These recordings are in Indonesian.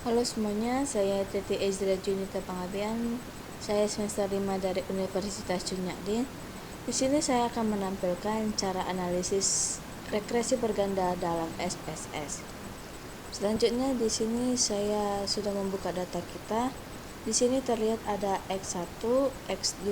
Halo semuanya, saya Titi Ezra Junita Pangabean. Saya semester 5 dari Universitas Cunyadin. Di sini saya akan menampilkan cara analisis regresi berganda dalam SPSS. Selanjutnya di sini saya sudah membuka data kita. Di sini terlihat ada X1, X2,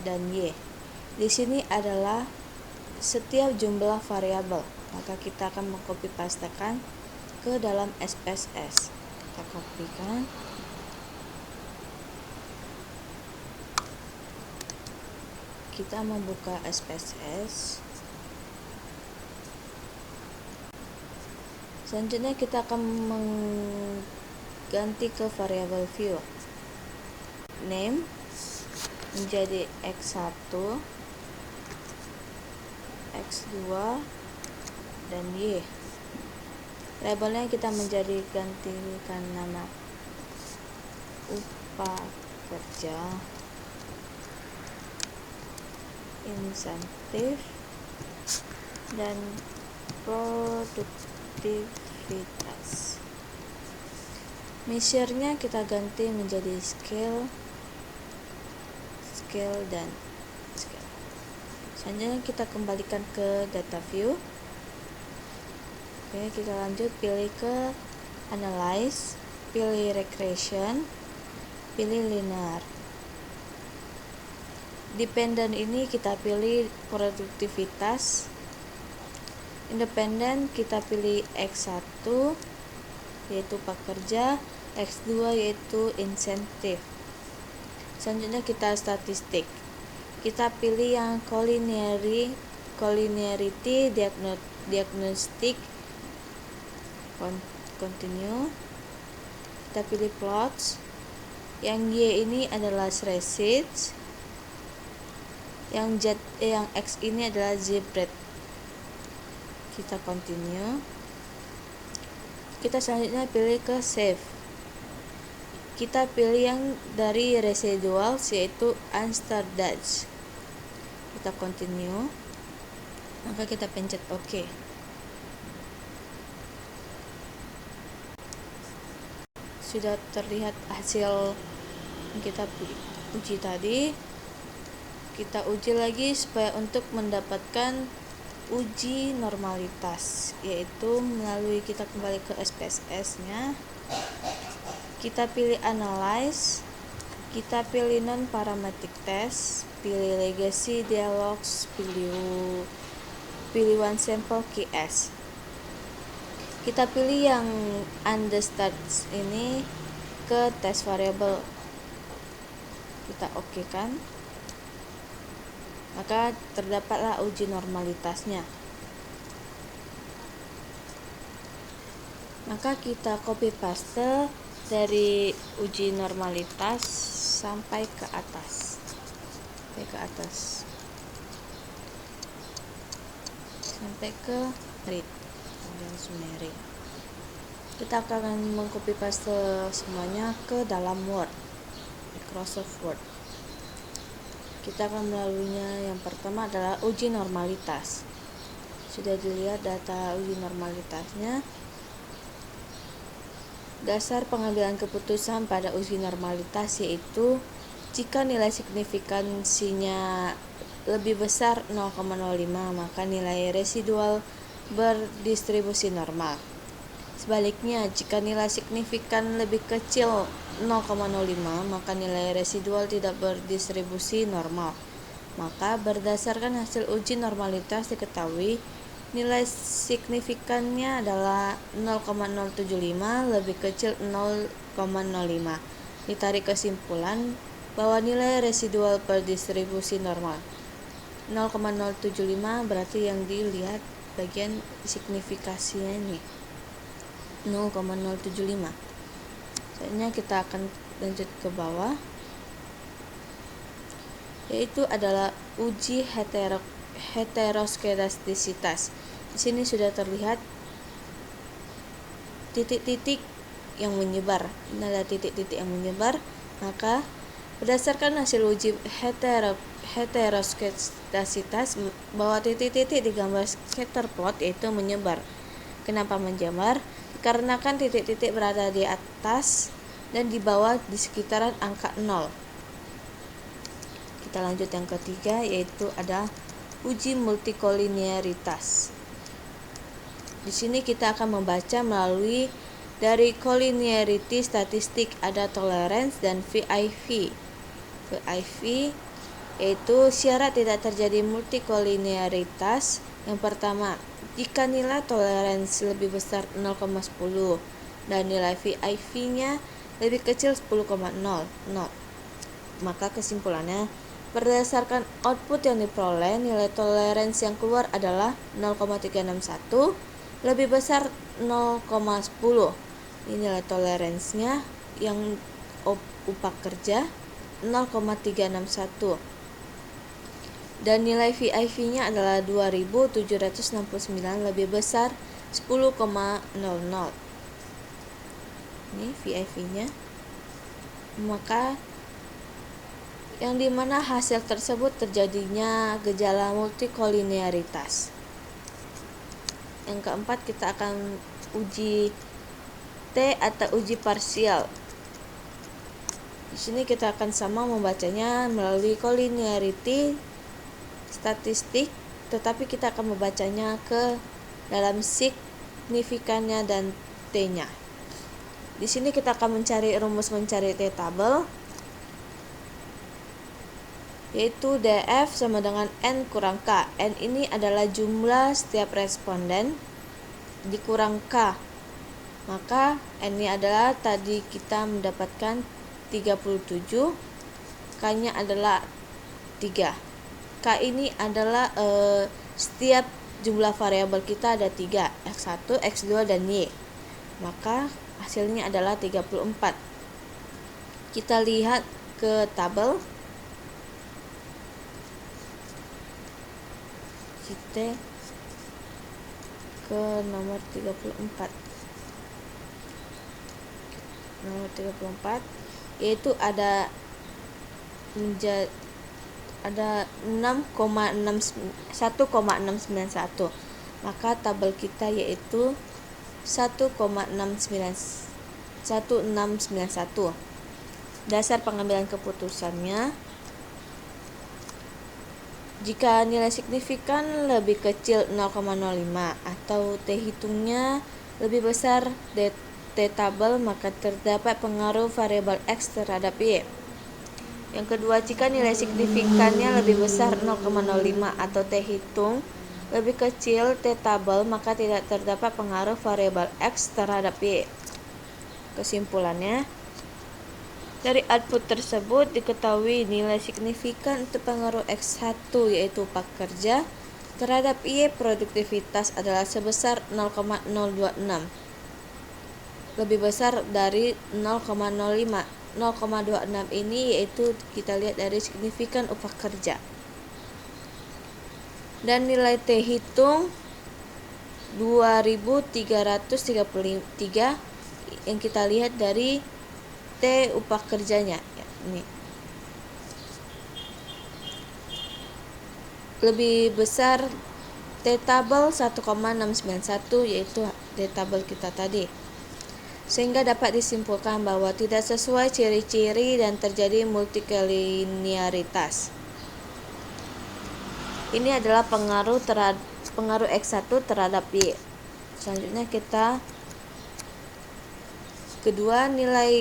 dan Y. Di sini adalah setiap jumlah variabel. Maka kita akan mengcopy pastekan ke dalam SPSS. Kita kopikan. Kita membuka SPSS. Selanjutnya kita akan mengganti ke variabel view. Name menjadi X1, X2, dan Y. Labelnya kita gantikan nama upah kerja, insentif, dan produktivitas. Measure-nya kita ganti menjadi scale, dan scale. Selanjutnya kita kembalikan ke data view. Oke, kita lanjut, pilih ke analyze, pilih regression, pilih linear. Dependent ini kita pilih produktivitas. Independent kita pilih X1 yaitu pekerja, X2 yaitu insentif. Selanjutnya kita statistik. Kita pilih yang collinearity, diagnostic, continue. Kita pilih plots. Yang Y ini adalah receipts. Yang X ini adalah zebret. Kita continue. Kita selanjutnya pilih ke save. Kita pilih yang dari residual yaitu unstandardized. Kita continue. Maka kita pencet OK. Sudah terlihat hasil yang kita uji tadi. Kita uji lagi supaya untuk mendapatkan uji normalitas, yaitu melalui kita kembali ke SPSS nya, kita pilih analyze, kita pilih non parametric test, pilih legacy dialogs, pilih one sample QS. Kita pilih yang understands ini ke test variable. Kita oke kan? Maka terdapatlah uji normalitasnya. Maka kita copy paste dari uji normalitas sampai ke atas. Sampai ke read dan summary. Kita akan mengcopy paste semuanya ke dalam Word, Microsoft Word. Kita akan melaluinya. Yang pertama adalah uji normalitas. Sudah dilihat data uji normalitasnya. Dasar pengambilan keputusan pada uji normalitas yaitu jika nilai signifikansinya lebih besar 0,05 maka nilai residual berdistribusi normal. Sebaliknya, jika nilai signifikan lebih kecil 0,05 maka nilai residual tidak berdistribusi normal. Maka berdasarkan hasil uji normalitas diketahui nilai signifikannya adalah 0,075 lebih kecil 0,05. Ditarik kesimpulan bahwa nilai residual berdistribusi normal. 0,075 berarti yang dilihat bagian signifikasinya ini 0,075. Selanjutnya kita akan lanjut ke bawah, yaitu adalah uji heteroskedastisitas. Di sini sudah terlihat titik-titik yang menyebar. Ini adalah titik-titik yang menyebar. Maka berdasarkan hasil uji heteroskedastisitas bahwa titik-titik di gambar scatter plot yaitu menyebar. Kenapa menjamur? Dikarenakan titik-titik berada di atas dan di bawah di sekitaran angka 0. Kita lanjut yang ketiga, yaitu ada uji multikolinearitas. Di sini kita akan membaca melalui dari collinearity statistik, ada tolerance dan VIV. VIV yaitu syarat tidak terjadi multikolinearitas. Yang pertama, jika nilai tolerance lebih besar 0,10 dan nilai VIV-nya lebih kecil 10,00, maka kesimpulannya, berdasarkan output yang diperoleh, nilai tolerance yang keluar adalah 0,361 lebih besar 0,10. Ini nilai tolerance-nya yang upah kerja 0,361. Dan nilai VIV-nya adalah 2769 lebih besar 10,00. Ini VIV-nya. Maka yang dimana hasil tersebut terjadinya gejala multikolinearitas. Yang keempat, kita akan uji T atau uji parsial. Di sini kita akan sama membacanya melalui collinearity statistik, tetapi kita akan membacanya ke dalam signifikannya dan T-nya. Di sini kita akan mencari rumus mencari T tabel, yaitu DF sama dengan N kurang K. N ini adalah jumlah setiap responden dikurang K. Maka N ini adalah tadi kita mendapatkan 37, K-nya adalah 3. K ini adalah setiap jumlah variabel kita ada 3, X1, X2, dan Y. Maka hasilnya adalah 34. Kita lihat ke tabel. Kita ke nomor 34. Nomor 34 yaitu ada 1,691. Maka tabel kita yaitu 1691. Dasar pengambilan keputusannya, jika nilai signifikan lebih kecil 0,05 atau T hitungnya lebih besar T tabel, maka terdapat pengaruh variabel X terhadap Y. Yang kedua, jika nilai signifikannya lebih besar 0,05 atau T hitung lebih kecil T tabel, maka tidak terdapat pengaruh variabel X terhadap Y. Kesimpulannya, dari output tersebut diketahui nilai signifikan untuk pengaruh X1 yaitu upah kerja terhadap Y produktivitas adalah sebesar 0,026, lebih besar dari 0,05. 0,26 ini yaitu kita lihat dari signifikan upah kerja. Dan nilai T hitung 2333 yang kita lihat dari T upah kerjanya ya, ini lebih besar T tabel 1,691 yaitu T tabel kita tadi, sehingga dapat disimpulkan bahwa tidak sesuai ciri-ciri dan terjadi multikolinearitas. Ini adalah pengaruh X1 terhadap Y. Selanjutnya kita kedua, nilai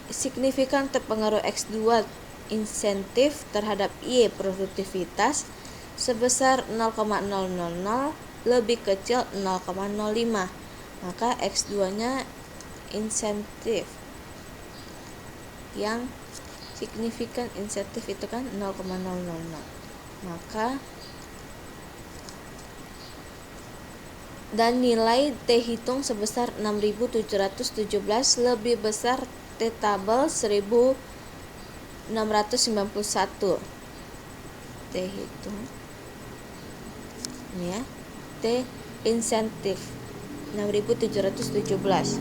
signifikan terpengaruh X2 insentif terhadap Y produktivitas sebesar 0,000 lebih kecil 0,05. Maka X2-nya insentif. Yang signifikan insentif itu kan 0,000. Maka dan nilai T hitung sebesar 6.717 lebih besar T tabel 1.691. T hitung ini ya, T insentif 6.717,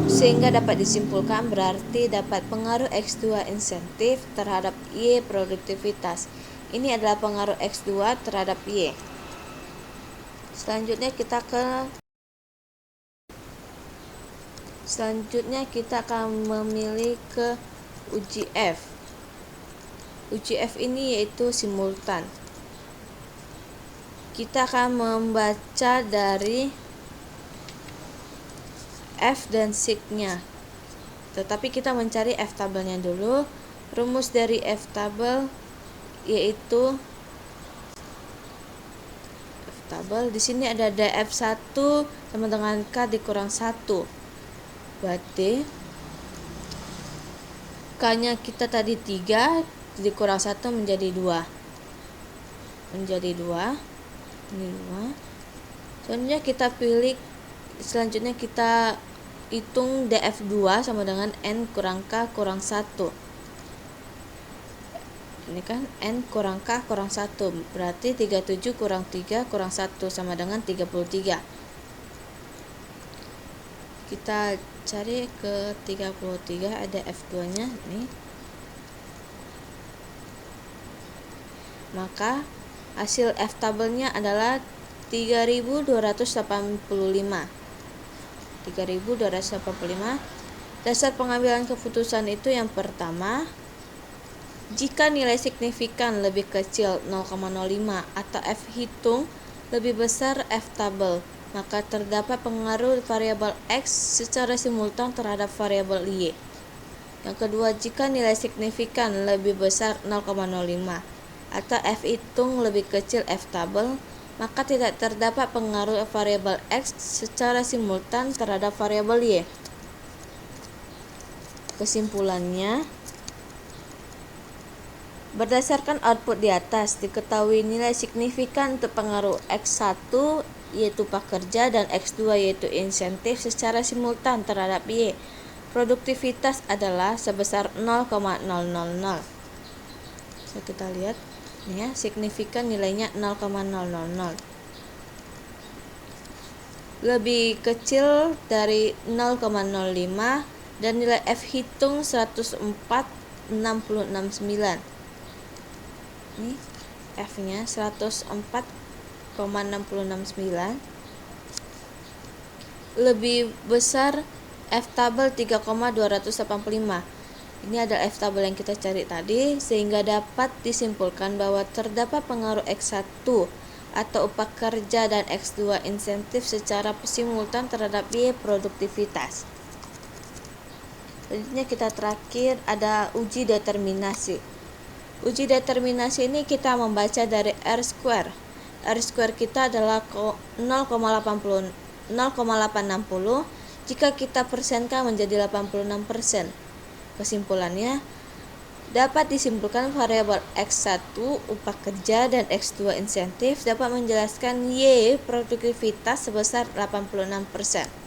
sehingga dapat disimpulkan berarti dapat pengaruh X2 insentif terhadap Y produktivitas. Ini adalah pengaruh X2 terhadap Y. Selanjutnya kita akan memilih ke uji F. Uji F ini yaitu simultan. Kita akan membaca dari F dan sig-nya. Tetapi kita mencari F tabelnya dulu. Rumus dari F tabel yaitu di sini ada df1 sama dengan k dikurang 1. Berarti k-nya kita tadi 3 dikurang 1 menjadi 2. Ini 2. Selanjutnya kita hitung df2 sama dengan n kurang k kurang 1. Ini kan n kurang k kurang 1, berarti 37 kurang 3 kurang 1 sama dengan 33. Kita cari ke 33, ada F2 nya nih. Maka hasil F tabelnya adalah 3285. Dasar pengambilan keputusan itu yang pertama, jika nilai signifikan lebih kecil 0,05 atau F hitung lebih besar F tabel, maka terdapat pengaruh variabel X secara simultan terhadap variabel Y. Yang kedua, jika nilai signifikan lebih besar 0,05 atau F hitung lebih kecil F tabel, maka tidak terdapat pengaruh variabel X secara simultan terhadap variabel Y. Kesimpulannya, berdasarkan output di atas, diketahui nilai signifikan untuk pengaruh X1 yaitu pekerja dan X2 yaitu insentif secara simultan terhadap Y. Produktivitas adalah sebesar 0,000. So, kita lihat nih ya, signifikan nilainya 0,000. Lebih kecil dari 0,05 dan nilai F hitung 104,669. Ini F-nya 104,669. Lebih besar F tabel 3,285. Ini adalah F tabel yang kita cari tadi, sehingga dapat disimpulkan bahwa terdapat pengaruh X1 atau upah kerja dan X2 insentif secara simultan terhadap Y produktivitas. Selanjutnya kita terakhir ada uji determinasi. Uji determinasi ini kita membaca dari R². R² kita adalah 0,860. Jika kita persenkan menjadi 86%. Kesimpulannya, dapat disimpulkan variabel X1 upah kerja dan X2 insentif dapat menjelaskan Y produktivitas sebesar 86%.